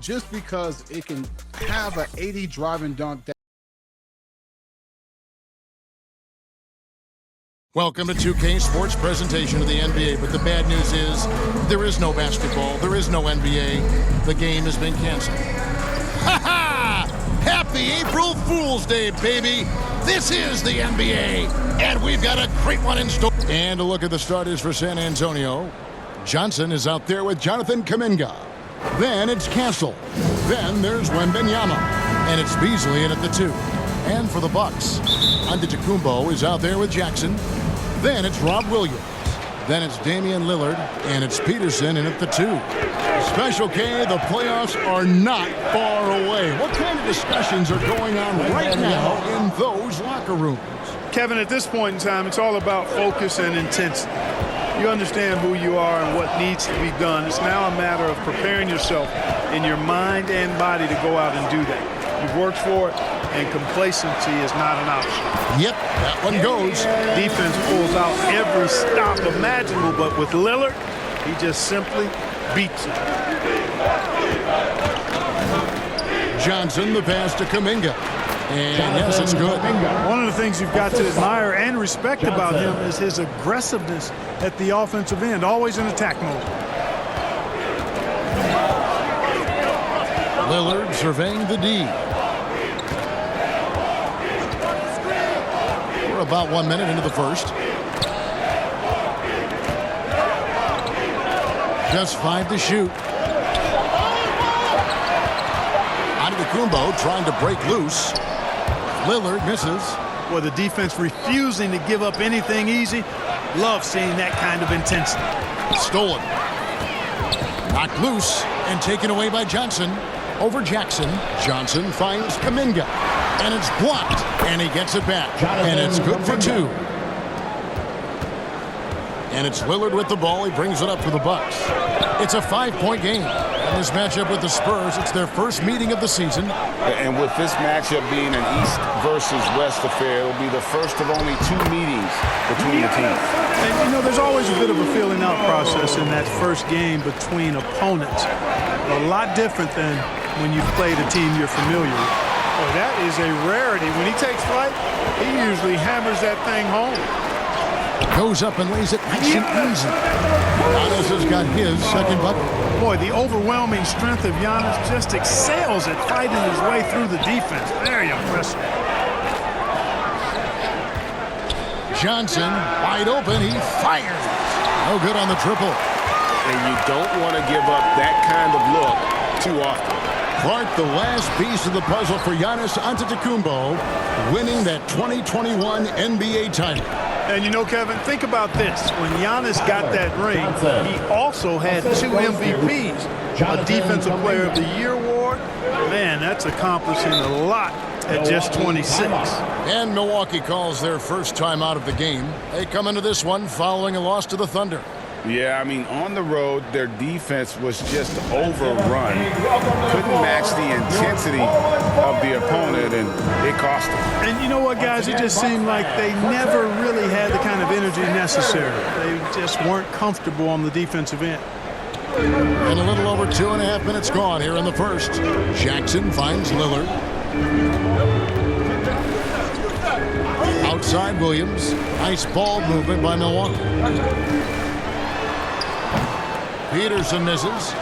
just because it can have an 80 driving dunk. Welcome to 2K Sports presentation of the NBA, but the bad news is there is no basketball, there is no NBA. The game has been canceled. Ha ha! Happy April Fool's Day, baby! This is the NBA, and we've got a great one in store. And a look at the starters for San Antonio. Johnson is out there with Jonathan Kuminga. Then it's Castle. Then there's Wembanyama. And it's Beasley in at the 2. And for the Bucks, Antetokounmpo is out there with Jackson. Then it's Rob Williams. Then it's Damian Lillard. And it's Peterson in at the 2. Special K, the playoffs are not far away. What kind of discussions are going on right now in those locker rooms? Kevin, at this point in time, it's all about focus and intensity. You understand who you are and what needs to be done. It's now a matter of preparing yourself in your mind and body to go out and do that. You've worked for it, and complacency is not an option. Yep, that one goes. Defense pulls out every stop imaginable, but with Lillard, he just simply beats it. Johnson, the pass to Kuminga. And yes, it's good. One of the things you've got to admire and respect about him is his aggressiveness at the offensive end, always in attack mode. Lillard surveying the D. We're about 1 minute into the first. Just 5 to shoot. Antetokounmpo trying to break loose. Lillard misses. Well, the defense refusing to give up anything easy. Love seeing that kind of intensity. Stolen. Knocked loose and taken away by Johnson. Over Jackson. Johnson finds Kuminga. And it's blocked. And he gets it back. And it's good for 2. And it's Lillard with the ball. He brings it up for the Bucks. It's a 5-point game. In this matchup with the Spurs, it's their first meeting of the season. And with this matchup being an East versus West affair, it'll be the first of only 2 meetings between the teams. And, you know, there's always a bit of a feeling out process in that first game between opponents. A lot different than when you've played a team you're familiar with. Oh, that is a rarity. When he takes flight, he usually hammers that thing home. Goes up and lays it nice and easy. Giannis has got his second bucket. Boy, the overwhelming strength of Giannis just excels at fighting his way through the defense. Very impressive. Johnson, wide open, he fires. No good on the triple. And you don't want to give up that kind of look too often. Clark, the last piece of the puzzle for Giannis Antetokounmpo, winning that 2021 NBA title. And you know, Kevin, think about this. When Giannis got that ring, he also had 2 MVPs, a Defensive Player of the Year award. Man, that's accomplishing a lot at just 26. And Milwaukee calls their first time out of the game. They come into this one following a loss to the Thunder. Yeah, I mean, on the road, their defense was just overrun. Couldn't match the intensity of the opponent, and it cost them. And you know what, guys? It just seemed like they never really had the kind of energy necessary. They just weren't comfortable on the defensive end. And a little over 2.5 minutes gone here in the first. Jackson finds Lillard. Outside Williams. Nice ball movement by Milwaukee. Peterson misses.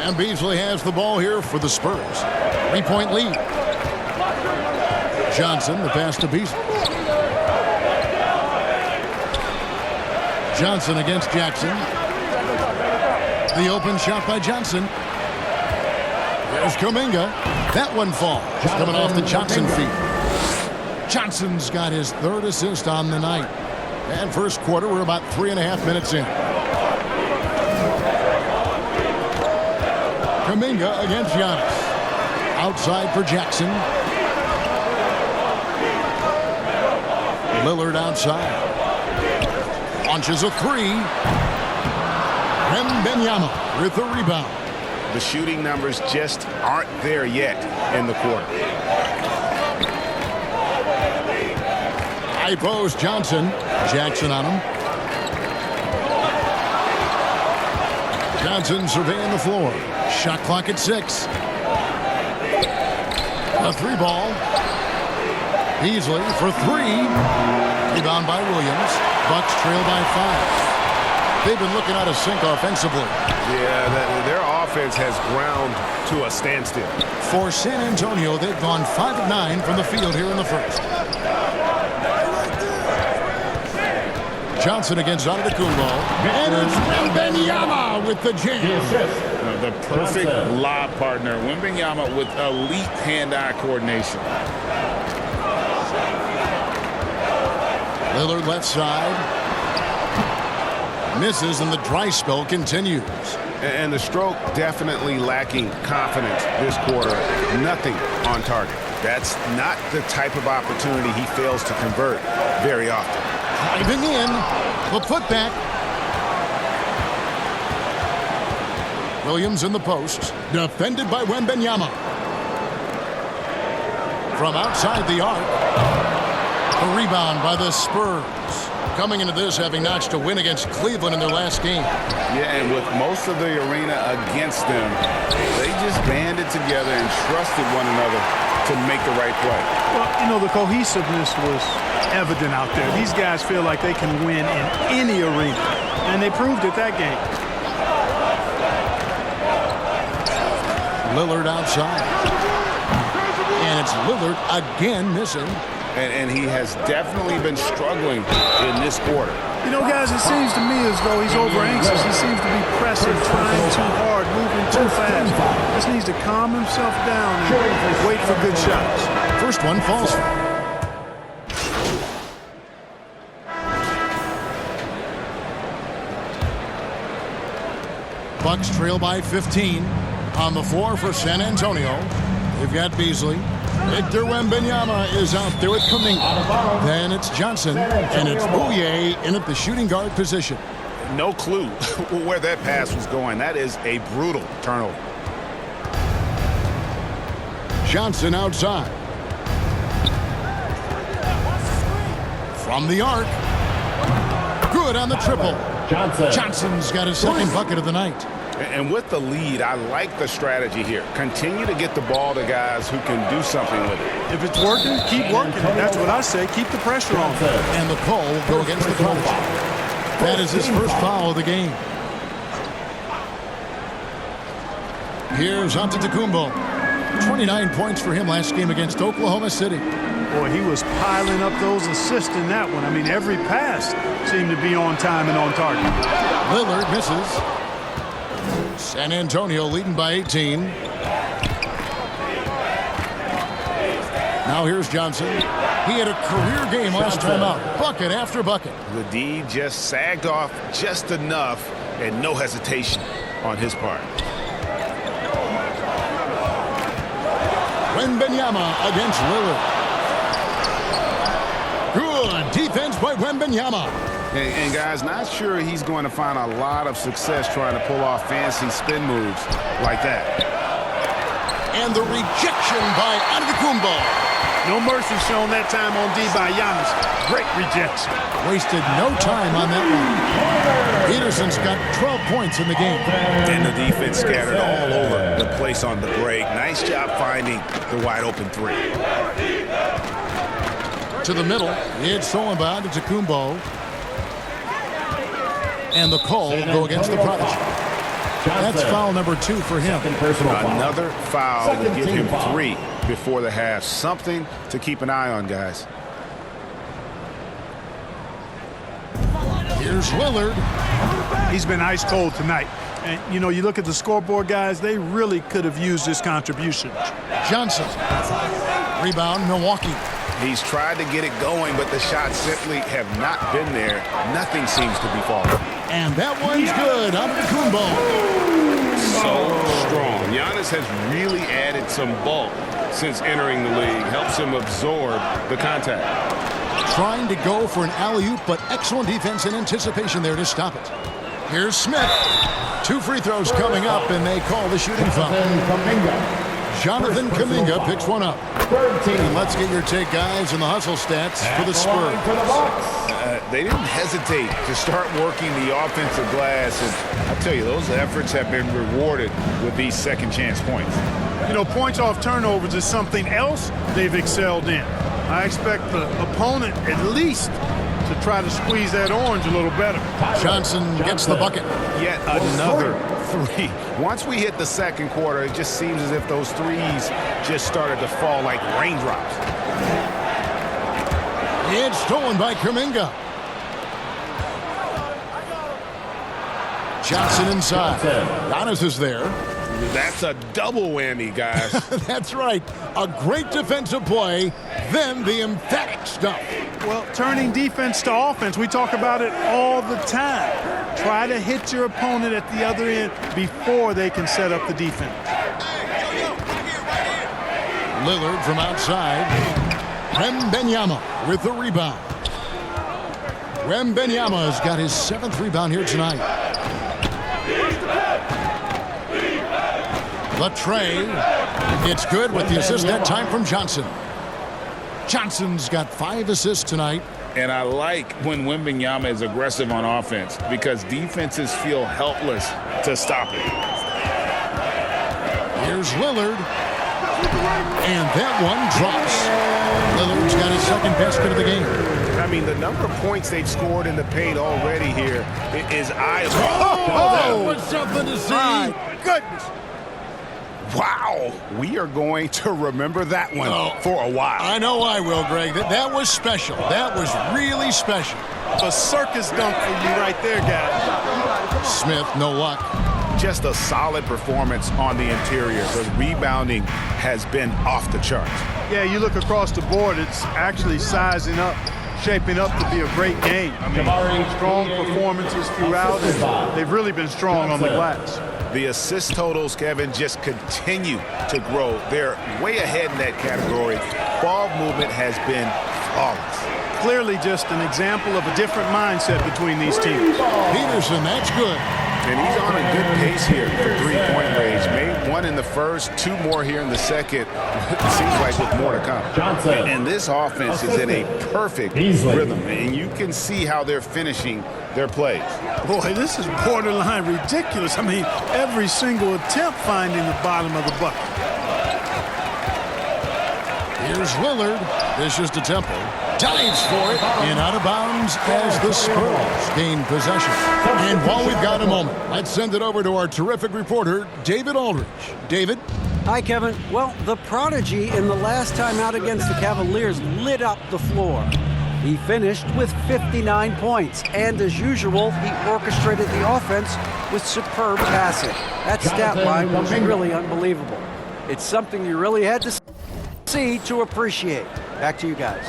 And Beasley has the ball here for the Spurs. 3-point lead. Johnson, the pass to Beasley. Johnson against Jackson. The open shot by Johnson. There's Kuminga. That one falls. Coming off the Johnson feet. Johnson's got his 3rd assist on the night. And first quarter, we're about 3.5 minutes in. Kuminga against Giannis. Outside for Jackson. Lillard outside. Launches a 3. Wembanyama with the rebound. The shooting numbers just aren't there yet in the quarter. High post Johnson. Jackson on him. Johnson surveying the floor. Shot clock at 6. A 3-ball. Beasley for 3. Rebound by Williams. Bucks trail by 5. They've been looking out of sync offensively. Yeah, their offense has ground to a standstill. For San Antonio, they've gone 5 of 9 from the field here in the first. Johnson against Antetokounmpo. And it's Wembanyama with the jam. The perfect lob partner. Wembanyama with elite hand-eye coordination. Lillard left side. Misses, and the dry spell continues. And the stroke definitely lacking confidence this quarter. Nothing on target. That's not the type of opportunity he fails to convert very often. Diving in. The putback. Williams in the post. Defended by Wembanyama. From outside the arc. A rebound by the Spurs. Coming into this having notched a win against Cleveland in their last game. Yeah, and with most of the arena against them, they just banded together and trusted one another to make the right play. Well, you know, the cohesiveness was evident out there. These guys feel like they can win in any arena, and they proved it that game. Lillard outside. And it's Lillard again missing. And he has definitely been struggling in this quarter. You know, guys, it seems to me as though he's over-anxious. He seems to be pressing, trying too hard, moving too fast. Just needs to calm himself down and wait for good shots. First one falls. Bucks trail by 15. On the floor for San Antonio. They've got Beasley. Victor Wembanyama is out there with Kuminga. Then it's Johnson, and it's Bouye in at the shooting guard position. No clue where that pass was going. That is a brutal turnover. Johnson outside. From the arc. Good on the triple. Johnson's got his second bucket of the night. And with the lead, I like the strategy here. Continue to get the ball to guys who can do something with it. If it's working, keep working. That's what I say. Keep the pressure on. And the call will go against the Prodigy. That is his first foul of the game. Here's Antetokounmpo. 29 points for him last game against Oklahoma City. Boy, he was piling up those assists in that one. I mean, every pass seemed to be on time and on target. Lillard misses. San Antonio leading by 18. Now here's Johnson. He had a career game last time out. Bucket after bucket. The D just sagged off just enough and no hesitation on his part. Wembanyama against Lillard. Good defense by Wembanyama. And guys, not sure he's going to find a lot of success trying to pull off fancy spin moves like that. And the rejection by Antetokounmpo. No mercy shown that time on D by Giannis. Great rejection. Wasted no time on that one. Peterson's got 12 points in the game. And the defense scattered all over the place on the break. Nice job finding the wide open three. To the middle, it's stolen by Antetokounmpo. And the call will go against the Prodigy. That's foul number 2 for him. Another foul will give him 3 before the half. Something to keep an eye on, guys. Here's Lillard. He's been ice cold tonight. And, you know, you look at the scoreboard, guys, they really could have used this contribution. Johnson. Rebound, Milwaukee. He's tried to get it going, but the shots simply have not been there. Nothing seems to be falling. And that one's good. Antetokounmpo. So strong. Giannis has really added some bulk since entering the league. Helps him absorb the contact. Trying to go for an alley-oop, but excellent defense and anticipation there to stop it. Here's Smith. 2 free throws coming up, and they call the shooting foul. Jonathan Kuminga picks one up. And let's get your take, guys, on the hustle stats for the Spurs. They didn't hesitate to start working the offensive glass, and I'll tell you, those efforts have been rewarded with these second chance points. You know, points off turnovers is something else they've excelled in. I expect the opponent at least to try to squeeze that orange a little better. Johnson gets the bucket. Yet another three. Once we hit the second quarter, it just seems as if those threes just started to fall like raindrops. It's stolen by Kuminga. Johnson inside. Giannis is there. That's a double whammy, guys. That's right. A great defensive play, then the emphatic stuff. Well, turning defense to offense, we talk about it all the time. Try to hit your opponent at the other end before they can set up the defense. Lillard from outside. Wembanyama with the rebound. Wembanyama has got his 7th rebound here tonight. Latrey. It's good with the assist that time from Johnson. Johnson's got 5 assists tonight. And I like when Wembanyama is aggressive on offense because defenses feel helpless to stop it. Here's Lillard. And that one drops. Lillard's got his 2nd basket of the game. I mean, the number of points they've scored in the paint already here is eye-opening. Oh, what's something to see? My goodness. Wow. We are going to remember that one for a while. I know I will, Greg. That was special. That was really special. A circus dunk for you right there, guys. Smith, no luck. Just a solid performance on the interior. The rebounding has been off the charts. Yeah, you look across the board, it's actually sizing up, shaping up to be a great game. I mean, strong performances throughout, and they've really been strong on the glass. The assist totals, Kevin, just continue to grow. They're way ahead in that category. Ball movement has been flawless. Clearly just an example of a different mindset between these teams. Peterson, that's good. And he's on a good pace here for three-point range. Made 1 in the first, 2 more here in the second. It seems like with more to come. And this offense is in a perfect rhythm. And you can see how they're finishing their plays. Boy, this is borderline ridiculous. I mean, every single attempt finding the bottom of the bucket. Here's Lillard. Dishes to Temple. Dives for it. And out of bounds as the Spurs gain possession. And while we've got a moment, let's send it over to our terrific reporter, David Aldridge. David? Hi, Kevin. Well, the prodigy in the last time out against the Cavaliers lit up the floor. He finished with 59 points, and as usual, he orchestrated the offense with superb passing. That stat line was really unbelievable. It's something you really had to see to appreciate. Back to you guys.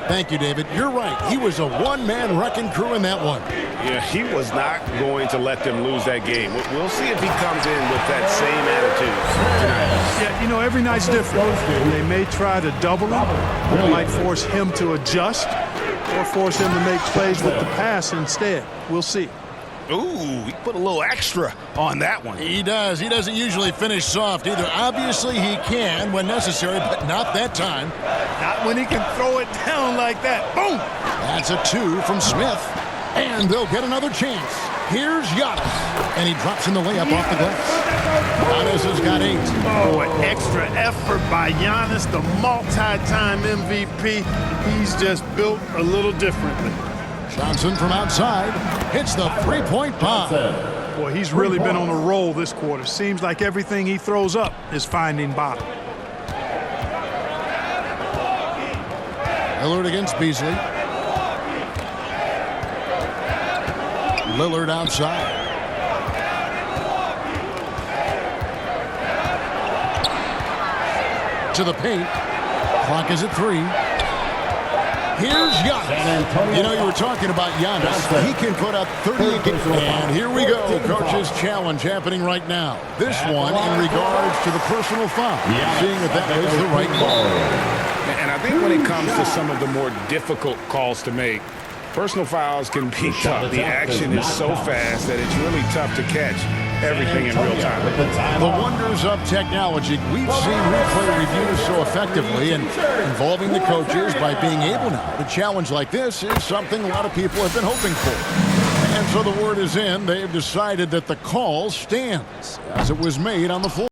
Thank you, David. You're right. He was a one-man wrecking crew in that one. Yeah, he was not going to let them lose that game. We'll see if he comes in with that same attitude tonight. Yeah, you know, every night's different. They may try to double him. It might force him to adjust or force him to make plays with the pass instead. We'll see. Ooh, he put a little extra on that one. He does. He doesn't usually finish soft either. Obviously, he can when necessary, but not that time. Not when he can throw it down like that. Boom! That's a 2 from Smith. And they'll get another chance. Here's Giannis. And he drops in the layup off the glass. Giannis has got 8. Oh, an extra effort by Giannis, the multi-time MVP. He's just built a little differently. Johnson from outside hits the three-point bomb. Boy, he's really been on a roll this quarter. Seems like everything he throws up is finding bottom. Lillard against Beasley. Lillard outside. To the paint. Clock is at 3. Here's Giannis. You know, you were talking about Giannis. He can put up 30 a game. And here we go. Coach's challenge happening right now. This one in regards to the personal foul. Seeing that that was the right call. And I think when it comes to some of the more difficult calls to make, personal fouls can be tough. The action is so fast that it's really tough to catch. everything in real time. The wonders of technology. We've seen replay reviews so effectively, and involving the coaches by being able now to challenge like this is something a lot of people have been hoping for. And so the word is in. They've decided that the call stands as it was made on the floor.